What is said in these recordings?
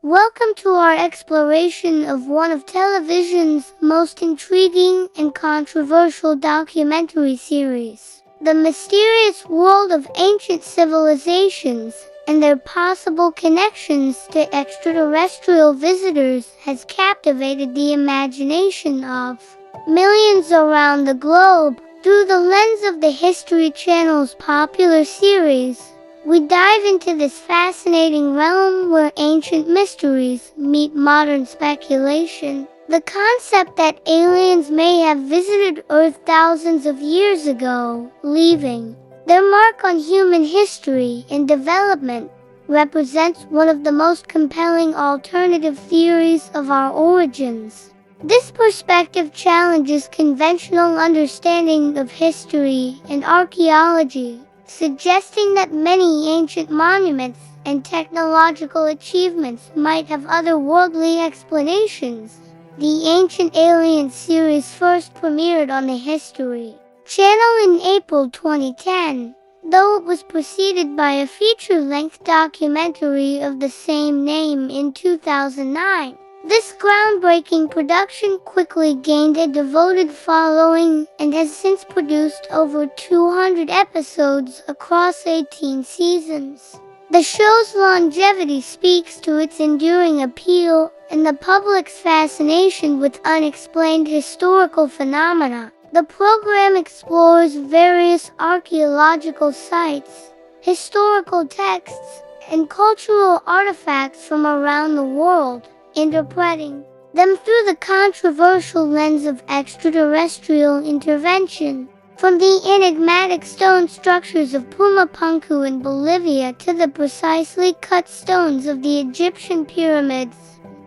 Welcome to our exploration of one of television's most intriguing and controversial documentary series. The mysterious world of ancient civilizations and their possible connections to extraterrestrial visitors has captivated the imagination of millions around the globe. Through the lens of the History Channel's popular series, we dive into this fascinating realm where ancient mysteries meet modern speculation. The concept that aliens may have visited Earth thousands of years ago, leaving their mark on human history and development, represents one of the most compelling alternative theories of our origins. This perspective challenges conventional understanding of history and archaeology, suggesting that many ancient monuments and technological achievements might have otherworldly explanations. The Ancient Aliens series first premiered on the History Channel in April 2010, though it was preceded by a feature-length documentary of the same name in 2009. This groundbreaking production quickly gained a devoted following and has since produced over 200 episodes across 18 seasons. The show's longevity speaks to its enduring appeal and the public's fascination with unexplained historical phenomena. The program explores various archaeological sites, historical texts, and cultural artifacts from around the world, interpreting them through the controversial lens of extraterrestrial intervention. From the enigmatic stone structures of Pumapunku in Bolivia to the precisely cut stones of the Egyptian pyramids,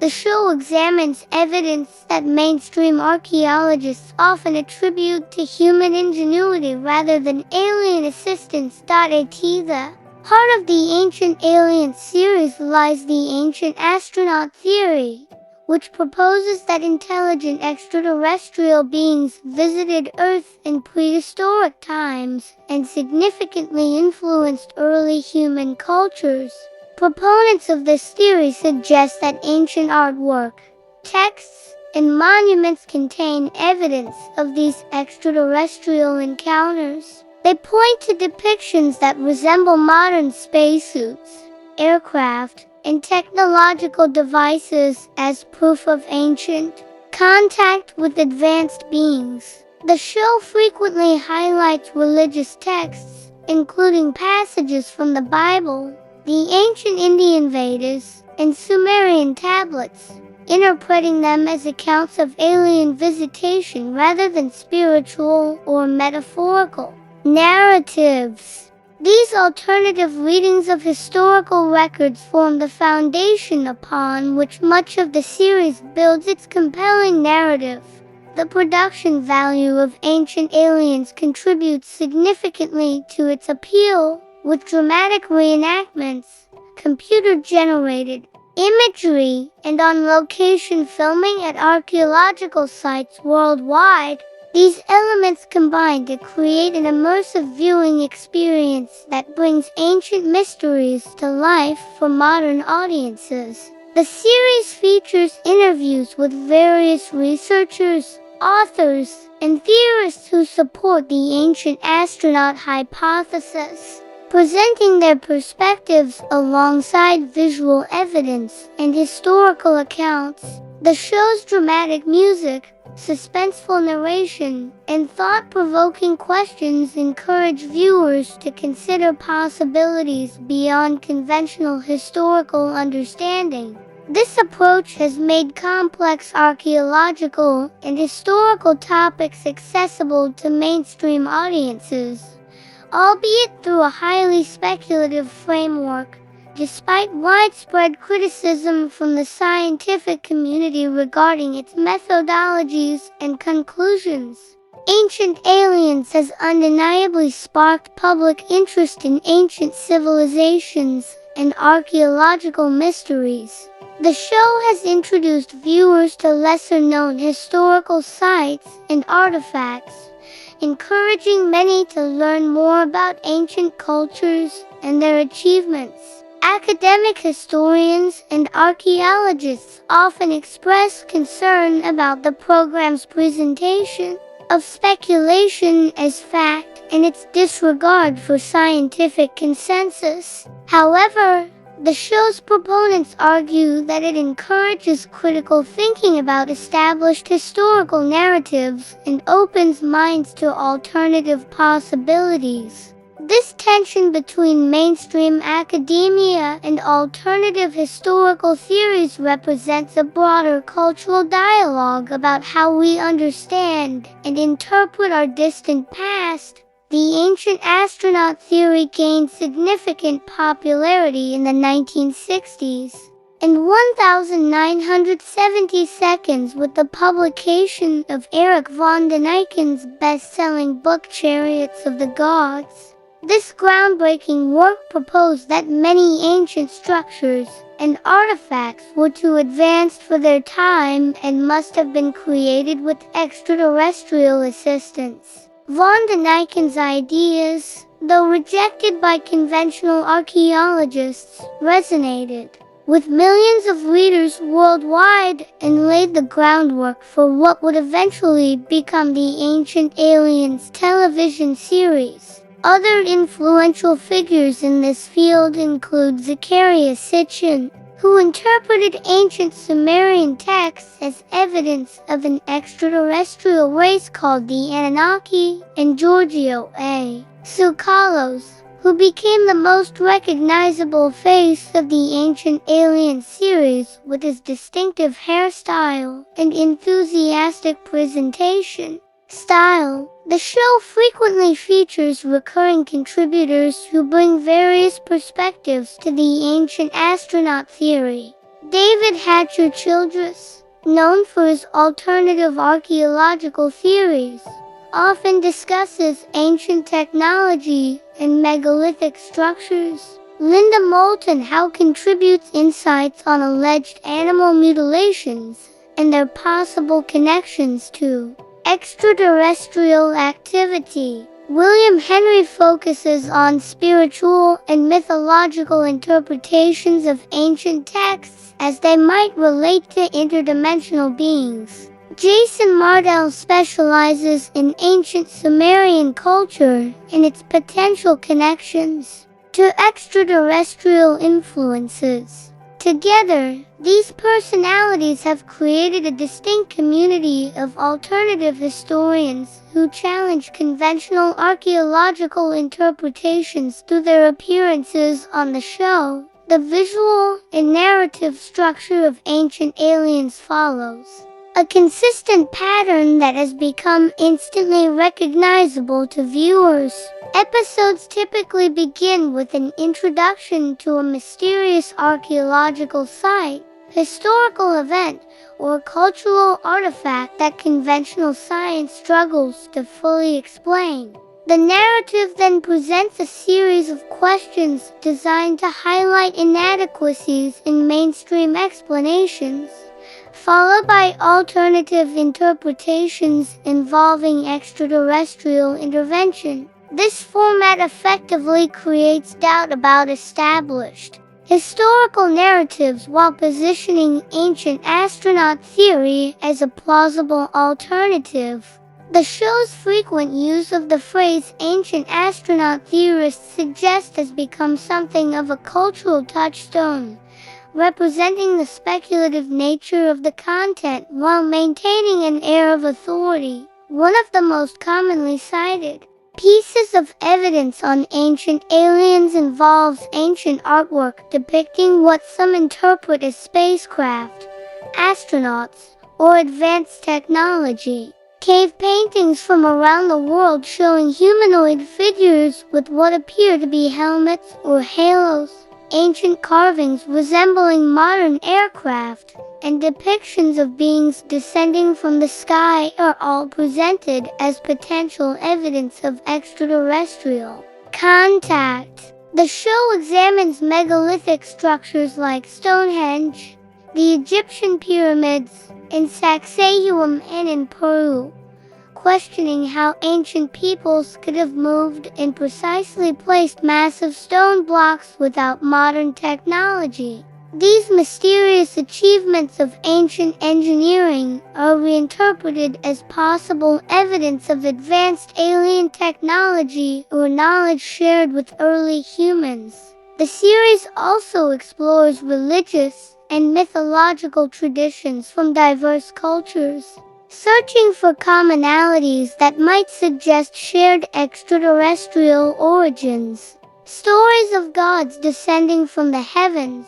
the show examines evidence that mainstream archaeologists often attribute to human ingenuity rather than alien assistance. At the heart of the Ancient Aliens series lies the ancient astronaut theory, which proposes that intelligent extraterrestrial beings visited Earth in prehistoric times and significantly influenced early human cultures. Proponents of this theory suggest that ancient artwork, texts, and monuments contain evidence of these extraterrestrial encounters. They point to depictions that resemble modern spacesuits, aircraft, and technological devices as proof of ancient contact with advanced beings. The show frequently highlights religious texts, including passages from the Bible, the ancient Indian Vedas, and Sumerian tablets, interpreting them as accounts of alien visitation rather than spiritual or metaphorical narratives. These alternative readings of historical records form the foundation upon which much of the series builds its compelling narrative. The production value of Ancient Aliens contributes significantly to its appeal, with dramatic reenactments, computer-generated imagery, and on-location filming at archaeological sites worldwide. These elements combine to create an immersive viewing experience that brings ancient mysteries to life for modern audiences. The series features interviews with various researchers, authors, and theorists who support the ancient astronaut hypothesis, presenting their perspectives alongside visual evidence and historical accounts. The show's dramatic music, suspenseful narration, and thought-provoking questions encourage viewers to consider possibilities beyond conventional historical understanding. This approach has made complex archaeological and historical topics accessible to mainstream audiences, albeit through a highly speculative framework. Despite widespread criticism from the scientific community regarding its methodologies and conclusions, Ancient Aliens has undeniably sparked public interest in ancient civilizations and archaeological mysteries. The show has introduced viewers to lesser-known historical sites and artifacts, encouraging many to learn more about ancient cultures and their achievements. Academic historians and archaeologists often express concern about the program's presentation of speculation as fact and its disregard for scientific consensus. However, the show's proponents argue that it encourages critical thinking about established historical narratives and opens minds to alternative possibilities. This tension between mainstream academia and alternative historical theories represents a broader cultural dialogue about how we understand and interpret our distant past. The ancient astronaut theory gained significant popularity in the 1960s. In 1970 with the publication of Erich von Däniken's best-selling book Chariots of the Gods. This groundbreaking work proposed that many ancient structures and artifacts were too advanced for their time and must have been created with extraterrestrial assistance. Von Däniken's ideas, though rejected by conventional archaeologists, resonated with millions of readers worldwide and laid the groundwork for what would eventually become the Ancient Aliens television series. Other influential figures in this field include Zecharia Sitchin, who interpreted ancient Sumerian texts as evidence of an extraterrestrial race called the Anunnaki, and Giorgio A. Tsoukalos, who became the most recognizable face of the Ancient Aliens series with his distinctive hairstyle and enthusiastic presentation style. The show frequently features recurring contributors who bring various perspectives to the ancient astronaut theory. David Hatcher Childress, known for his alternative archaeological theories, often discusses ancient technology and megalithic structures. Linda Moulton Howe contributes insights on alleged animal mutilations and their possible connections to extraterrestrial activity. William Henry focuses on spiritual and mythological interpretations of ancient texts as they might relate to interdimensional beings. Jason Mardell specializes in ancient Sumerian culture and its potential connections to extraterrestrial influences. Together, these personalities have created a distinct community of alternative historians who challenge conventional archaeological interpretations through their appearances on the show. The visual and narrative structure of Ancient Aliens follows a consistent pattern that has become instantly recognizable to viewers. Episodes typically begin with an introduction to a mysterious archaeological site, historical event, or cultural artifact that conventional science struggles to fully explain. The narrative then presents a series of questions designed to highlight inadequacies in mainstream explanations, followed by alternative interpretations involving extraterrestrial intervention. This format effectively creates doubt about established historical narratives while positioning ancient astronaut theory as a plausible alternative. The show's frequent use of the phrase ancient astronaut theorists suggests has become something of a cultural touchstone, representing the speculative nature of the content while maintaining an air of authority. One of the most commonly cited pieces of evidence on Ancient Aliens involves ancient artwork depicting what some interpret as spacecraft, astronauts, or advanced technology. Cave paintings from around the world showing humanoid figures with what appear to be helmets or halos, ancient carvings resembling modern aircraft, and depictions of beings descending from the sky are all presented as potential evidence of extraterrestrial contact. The show examines megalithic structures like Stonehenge, the Egyptian pyramids, and Sacsayhuam in Peru, questioning how ancient peoples could have moved and precisely placed massive stone blocks without modern technology. These mysterious achievements of ancient engineering are reinterpreted as possible evidence of advanced alien technology or knowledge shared with early humans. The series also explores religious and mythological traditions from diverse cultures, searching for commonalities that might suggest shared extraterrestrial origins. Stories of gods descending from the heavens,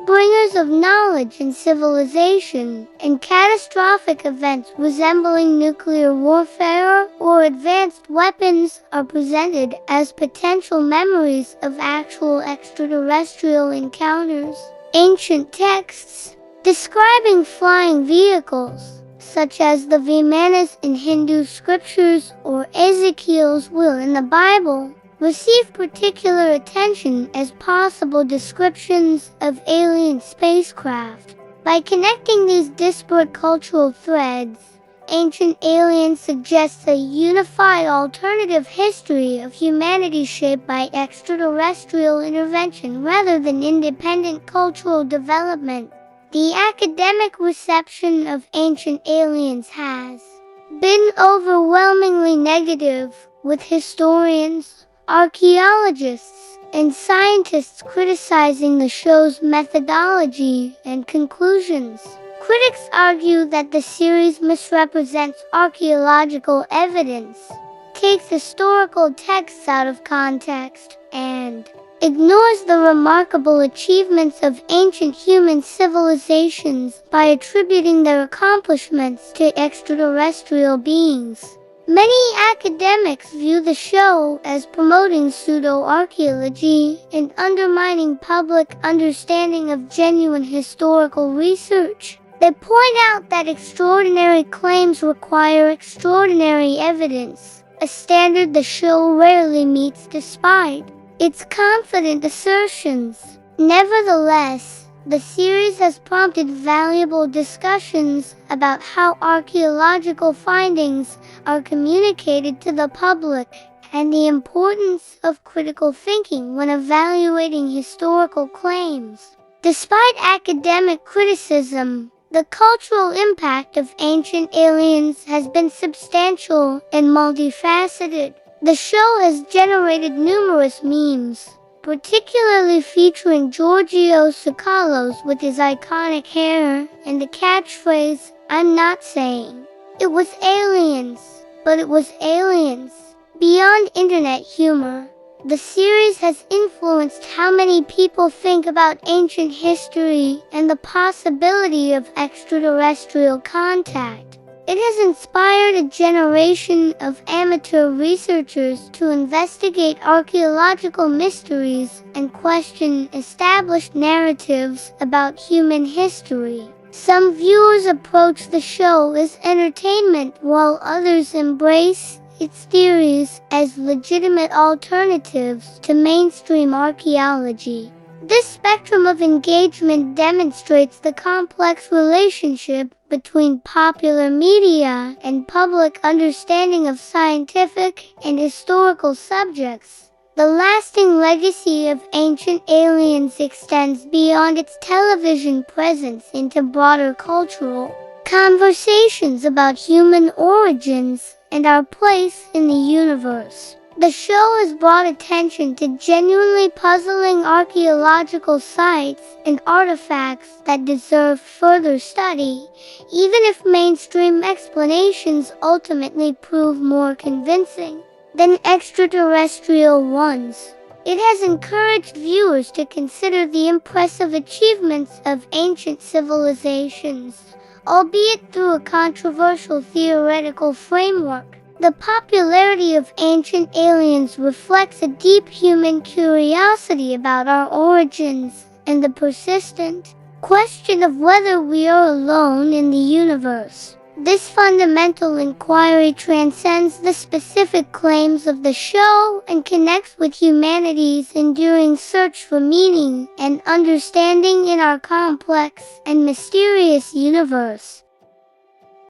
bringers of knowledge and civilization, and catastrophic events resembling nuclear warfare or advanced weapons are presented as potential memories of actual extraterrestrial encounters. Ancient texts describing flying vehicles, such as the Vimanas in Hindu scriptures or Ezekiel's will in the Bible, receive particular attention as possible descriptions of alien spacecraft. By connecting these disparate cultural threads, Ancient Aliens suggests a unified alternative history of humanity shaped by extraterrestrial intervention rather than independent cultural development. The academic reception of Ancient Aliens has been overwhelmingly negative, with historians, archaeologists, and scientists criticizing the show's methodology and conclusions. Critics argue that the series misrepresents archaeological evidence, takes historical texts out of context, and ignores the remarkable achievements of ancient human civilizations by attributing their accomplishments to extraterrestrial beings. Many academics view the show as promoting pseudo-archaeology and undermining public understanding of genuine historical research. They point out that extraordinary claims require extraordinary evidence, a standard the show rarely meets despite its confident assertions. Nevertheless, the series has prompted valuable discussions about how archaeological findings are communicated to the public and the importance of critical thinking when evaluating historical claims. Despite academic criticism, the cultural impact of Ancient Aliens has been substantial and multifaceted. The show has generated numerous memes, particularly featuring Giorgio Tsoukalos with his iconic hair and the catchphrase, "I'm not saying it was aliens, but it was aliens." Beyond internet humor, the series has influenced how many people think about ancient history and the possibility of extraterrestrial contact. It has inspired a generation of amateur researchers to investigate archaeological mysteries and question established narratives about human history. Some viewers approach the show as entertainment, while others embrace its theories as legitimate alternatives to mainstream archaeology. This spectrum of engagement demonstrates the complex relationship between popular media and public understanding of scientific and historical subjects. The lasting legacy of Ancient Aliens extends beyond its television presence into broader cultural conversations about human origins and our place in the universe. The show has brought attention to genuinely puzzling archaeological sites and artifacts that deserve further study, even if mainstream explanations ultimately prove more convincing than extraterrestrial ones. It has encouraged viewers to consider the impressive achievements of ancient civilizations, albeit through a controversial theoretical framework. The popularity of Ancient Aliens reflects a deep human curiosity about our origins and the persistent question of whether we are alone in the universe. This fundamental inquiry transcends the specific claims of the show and connects with humanity's enduring search for meaning and understanding in our complex and mysterious universe.